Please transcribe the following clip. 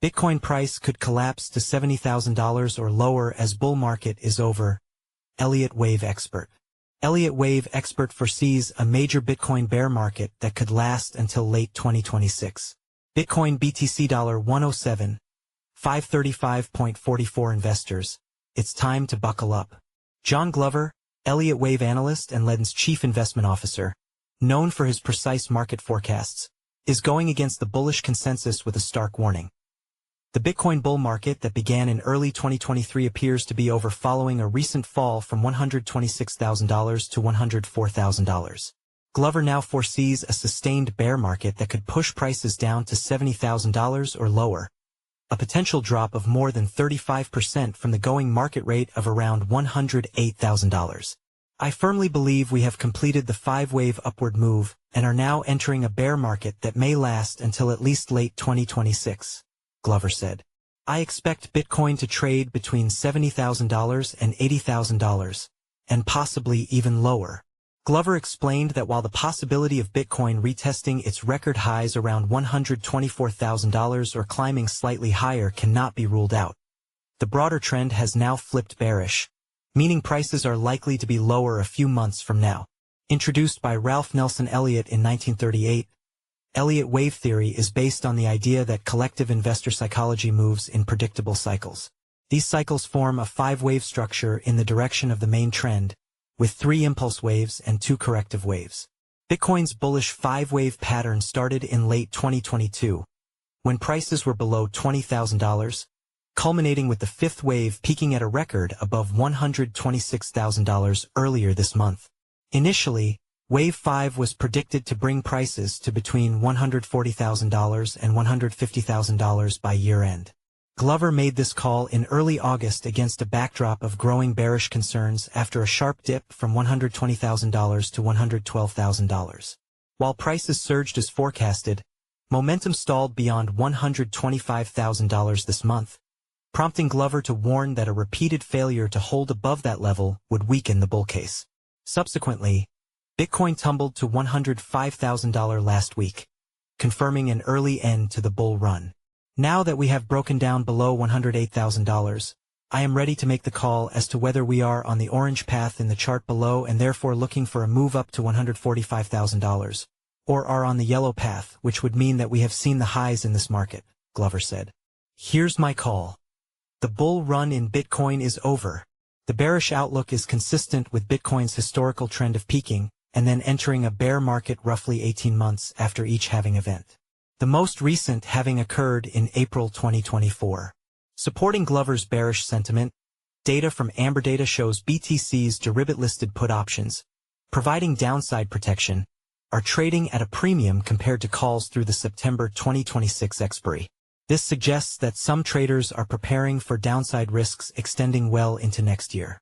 Bitcoin price could collapse to $70,000 or lower as bull market is over. Elliott Wave expert. Elliott Wave expert foresees a major Bitcoin bear market that could last until late 2026. Bitcoin BTC $107, 535.44 investors. It's time to buckle up. Jon Glover, Elliott Wave analyst and Ledn's chief investment officer, known for his precise market forecasts, is going against the bullish consensus with a stark warning. The Bitcoin bull market that began in early 2023 appears to be over following a recent fall from $126,000 to $104,000. Glover now foresees a sustained bear market that could push prices down to $70,000 or lower, a potential drop of more than 35% from the going market rate of around $108,000. I firmly believe we have completed the 5-wave upward move and are now entering a bear market that may last until at least late 2026, Glover said. I expect Bitcoin to trade between $70,000 and $80,000, and possibly even lower. Glover explained that while the possibility of Bitcoin retesting its record highs around $124,000 or climbing slightly higher cannot be ruled out, the broader trend has now flipped bearish, meaning prices are likely to be lower a few months from now. Introduced by Ralph Nelson Elliott in 1938, Elliott Wave theory is based on the idea that collective investor psychology moves in predictable cycles. These cycles form a 5-wave structure in the direction of the main trend, with 3 impulse waves and 2 corrective waves. Bitcoin's bullish 5-wave pattern started in late 2022, when prices were below $20,000, culminating with the 5th wave peaking at a record above $126,000 earlier this month. Initially, Wave 5 was predicted to bring prices to between $140,000 and $150,000 by year-end. Glover made this call in early August against a backdrop of growing bearish concerns after a sharp dip from $120,000 to $112,000. While prices surged as forecasted, momentum stalled beyond $125,000 this month, prompting Glover to warn that a repeated failure to hold above that level would weaken the bull case. Subsequently, Bitcoin tumbled to $105,000 last week, confirming an early end to the bull run. Now that we have broken down below $108,000, I am ready to make the call as to whether we are on the orange path in the chart below and therefore looking for a move up to $145,000, or are on the yellow path, which would mean that we have seen the highs in this market, Glover said. Here's my call. The bull run in Bitcoin is over. The bearish outlook is consistent with Bitcoin's historical trend of peaking and then entering a bear market roughly 18 months after each halving event, the most recent having occurred in April 2024. Supporting Glover's bearish sentiment, data from Amber Data shows BTC's derivative-listed put options, providing downside protection, are trading at a premium compared to calls through the September 2026 expiry. This suggests that some traders are preparing for downside risks extending well into next year.